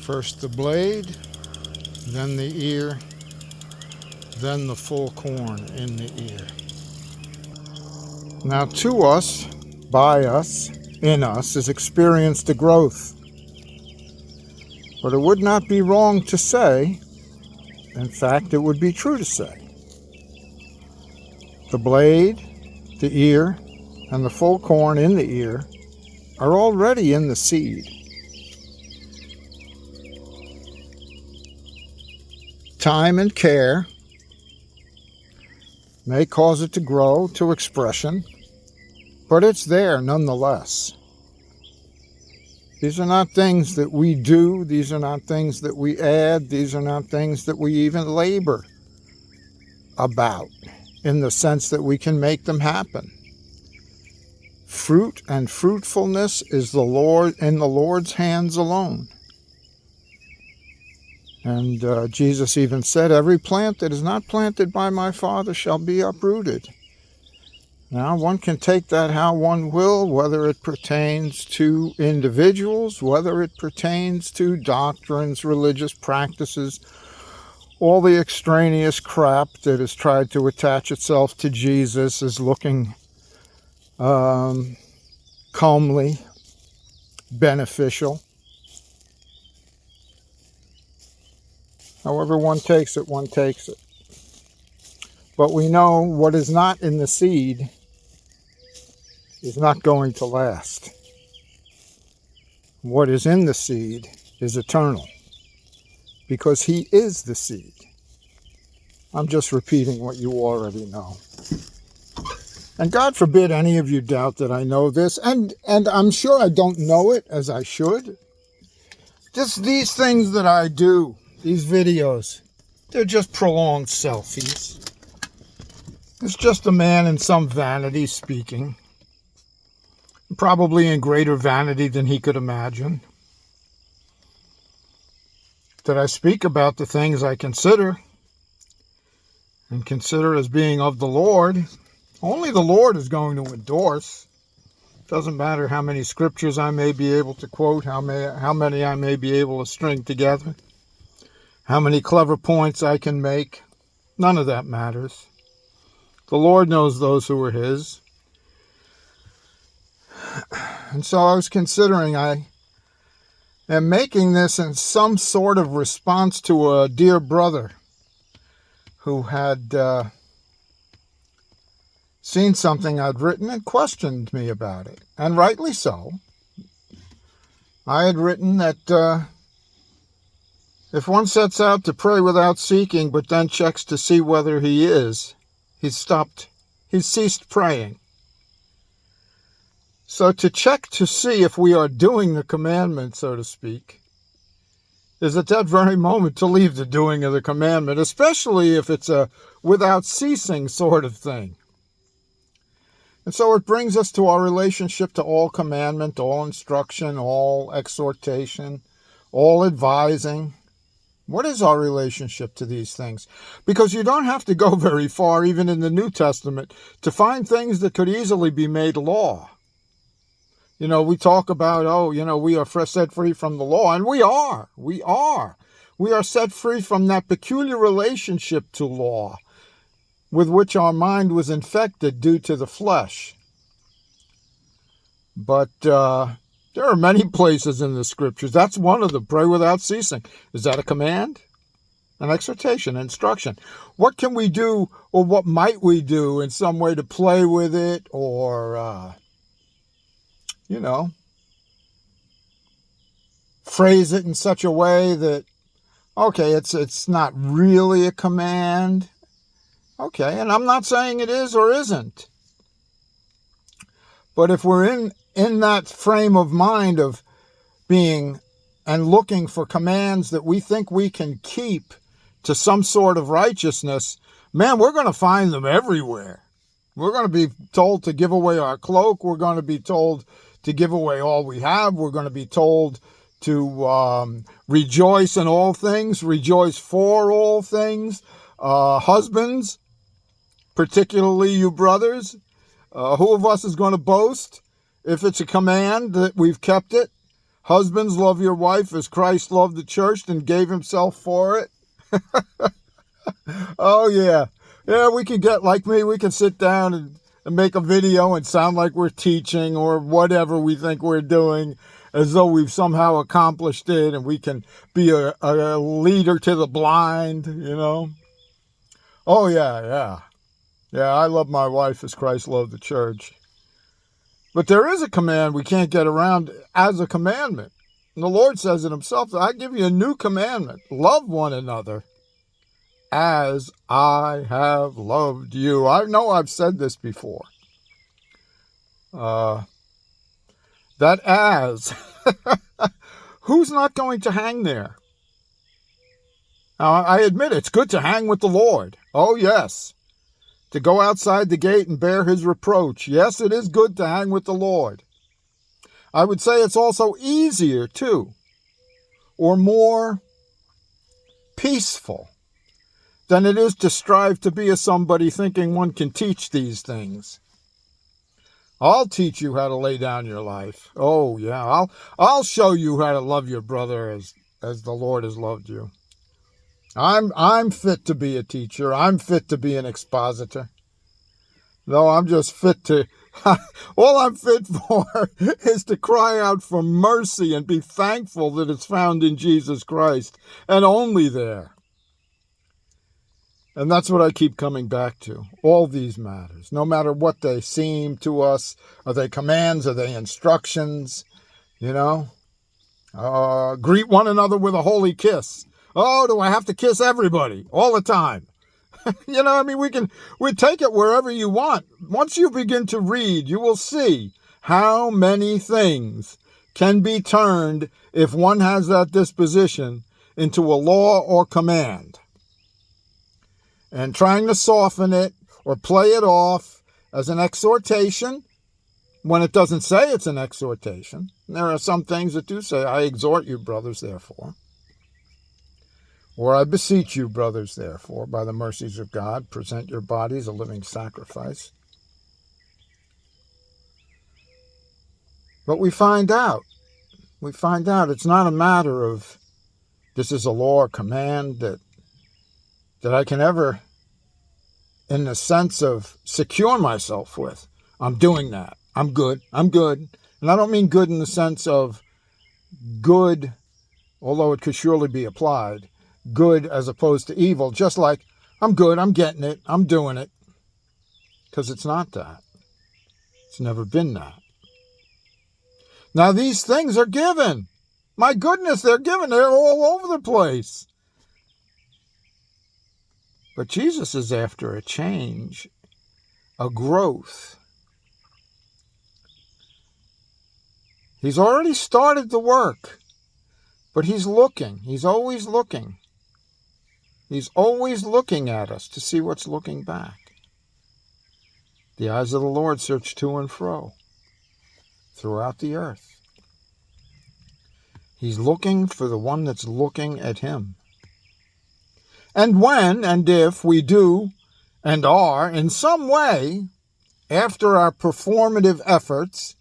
First the blade, then the ear, then the full corn in the ear. Now to us, by us, in us, is experienced a growth. But it would not be wrong to say, in fact, it would be true to say, the blade, the ear, and the full corn in the ear are already in the seed. Time and care may cause it to grow to expression, but it's there nonetheless. These are not things that we do. These are not things that we add. These are not things that we even labor about in the sense that we can make them happen. Fruit and fruitfulness is in the Lord's hands alone. And Jesus even said, every plant that is not planted by my Father shall be uprooted. Now, one can take that how one will, whether it pertains to individuals, whether it pertains to doctrines, religious practices, all the extraneous crap that has tried to attach itself to Jesus is looking calmly beneficial. However one takes it, one takes it. But we know what is not in the seed is not going to last. What is in the seed is eternal, because he is the seed. I'm just repeating what you already know. And God forbid any of you doubt that I know this, and I'm sure I don't know it as I should. Just these things that I do, these videos, they're just prolonged selfies. It's just a man in some vanity speaking, probably in greater vanity than he could imagine, that I speak about the things I consider and consider as being of the Lord. Only the Lord is going to endorse. Doesn't matter how many scriptures I may be able to quote, how many I may be able to string together, how many clever points I can make. None of that matters. The Lord knows those who are his. And so I was considering, I am making this in some sort of response to a dear brother who had seen something I'd written and questioned me about it. And rightly so. I had written that if one sets out to pray without seeking, but then checks to see whether he is, he's ceased praying. So to check to see if we are doing the commandment, so to speak, is at that very moment to leave the doing of the commandment, especially if it's a without ceasing sort of thing. And so it brings us to our relationship to all commandment, all instruction, all exhortation, all advising. What is our relationship to these things? Because you don't have to go very far, even in the New Testament, to find things that could easily be made law. You know, we talk about, we are set free from the law, and we are. We are set free from that peculiar relationship to law with which our mind was infected due to the flesh. But there are many places in the scriptures. That's one of them, pray without ceasing. Is that a command? An exhortation, instruction. What can we do, or what might we do in some way to play with it, or phrase it in such a way that, okay, it's not really a command. Okay, and I'm not saying it is or isn't. But if we're in that frame of mind of being and looking for commands that we think we can keep to some sort of righteousness, man, we're going to find them everywhere. We're going to be told to give away our cloak. We're going to be told to give away all we have. We're going to be told to rejoice in all things, rejoice for all things. Husbands, particularly you brothers, who of us is going to boast if it's a command that we've kept it? Husbands, love your wife as Christ loved the church and gave himself for it. Oh, yeah. Yeah, we can get like me. We can sit down and make a video and sound like we're teaching or whatever we think we're doing, as though we've somehow accomplished it and we can be a leader to the blind, you know. Oh, yeah. Yeah, I love my wife as Christ loved the church. But there is a command we can't get around as a commandment. And the Lord says it himself, I give you a new commandment. Love one another as I have loved you. I know I've said this before. That as, who's not going to hang there? Now, I admit it's good to hang with the Lord. Oh, yes. To go outside the gate and bear his reproach. Yes, it is good to hang with the Lord. I would say it's also easier, too, or more peaceful than it is to strive to be a somebody thinking one can teach these things. I'll teach you how to lay down your life. Oh, yeah, I'll show you how to love your brother as the Lord has loved you. I'm fit to be a teacher. I'm fit to be an expositor. No, I'm just fit to, all I'm fit for is to cry out for mercy and be thankful that it's found in Jesus Christ and only there. And that's what I keep coming back to, all these matters, no matter what they seem to us. Are they commands? Are they instructions? You know, greet one another with a holy kiss. Oh, do I have to kiss everybody all the time? You know, I mean, we take it wherever you want. Once you begin to read, you will see how many things can be turned, if one has that disposition, into a law or command. And trying to soften it or play it off as an exhortation when it doesn't say it's an exhortation. There are some things that do say, I exhort you, brothers, therefore. Or I beseech you, brothers, therefore, by the mercies of God, present your bodies a living sacrifice. But we find out it's not a matter of this is a law or command that I can ever, in the sense of secure myself with. I'm doing that. I'm good. And I don't mean good in the sense of good, although it could surely be applied, good as opposed to evil, just like I'm good, I'm getting it, I'm doing it. Because it's not that. It's never been that. Now these things are given. My goodness, they're given. They're all over the place. But Jesus is after a change, a growth. He's already started the work, but he's looking. He's always looking. He's always looking at us to see what's looking back. The eyes of the Lord search to and fro throughout the earth. He's looking for the one that's looking at him. And when and if we do and are in some way, after our performative efforts,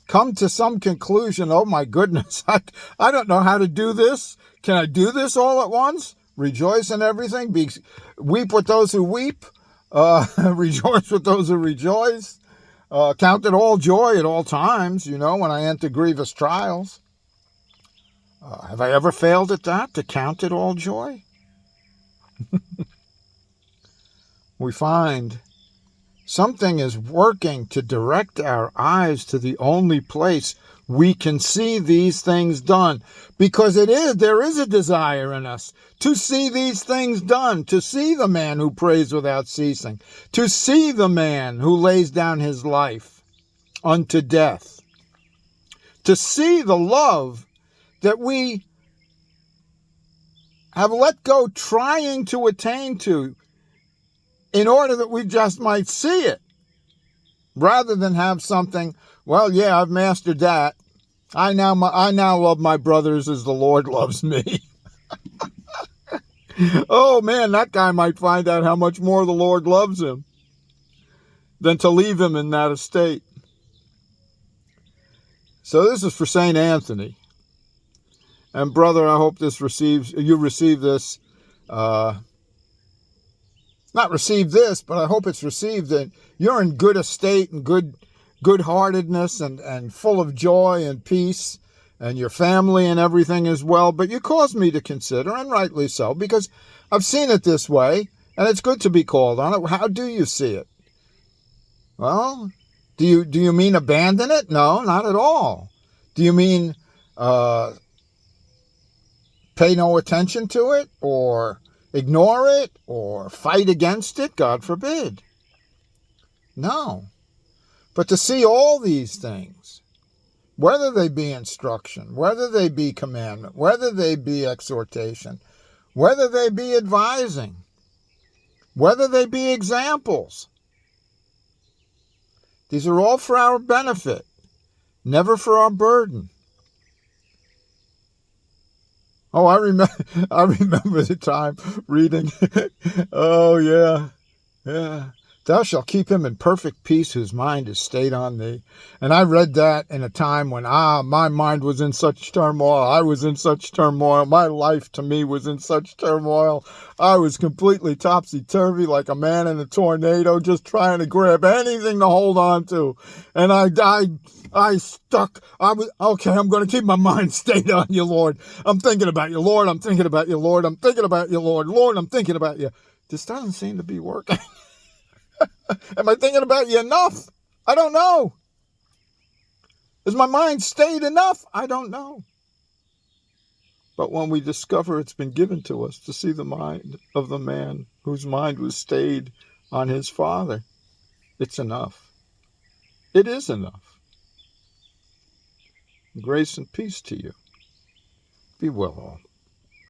come to some conclusion, oh my goodness, I don't know how to do this. Can I do this all at once? Rejoice in everything. Weep with those who weep. Rejoice with those who rejoice. Count it all joy at all times, you know, when I enter grievous trials. Have I ever failed at that, to count it all joy? We find something is working to direct our eyes to the only place we can see these things done. Because there is a desire in us to see these things done, to see the man who prays without ceasing, to see the man who lays down his life unto death, to see the love that we have let go trying to attain to in order that we just might see it, rather than have something, well, yeah, I've mastered that. I now love my brothers as the Lord loves me. Oh, man, that guy might find out how much more the Lord loves him than to leave him in that estate. So this is for St. Anthony. And brother, I hope you receive this, not receive this, but I hope it's received that you're in good estate and good-heartedness and full of joy and peace, and your family and everything as well. But you caused me to consider, and rightly so, because I've seen it this way, and it's good to be called on it. How do you see it? Well, do you mean abandon it? No, not at all. Do you mean pay no attention to it, or ignore it, or fight against it? God forbid. No. But to see all these things, whether they be instruction, whether they be commandment, whether they be exhortation, whether they be advising, whether they be examples, these are all for our benefit, never for our burden. Oh, I remember the time reading. Oh, yeah. Thou shalt keep him in perfect peace whose mind is stayed on thee. And I read that in a time when, my mind was in such turmoil. I was in such turmoil. My life to me was in such turmoil. I was completely topsy-turvy like a man in a tornado, just trying to grab anything to hold on to. And I stuck. Okay, I'm going to keep my mind stayed on you, Lord. I'm thinking about you, Lord. I'm thinking about you, Lord. I'm thinking about you, Lord. Lord, I'm thinking about you. This doesn't seem to be working. Am I thinking about you enough? I don't know. Is my mind stayed enough? I don't know. But when we discover it's been given to us to see the mind of the man whose mind was stayed on his Father, it's enough. It is enough. Grace and peace to you. Be well all.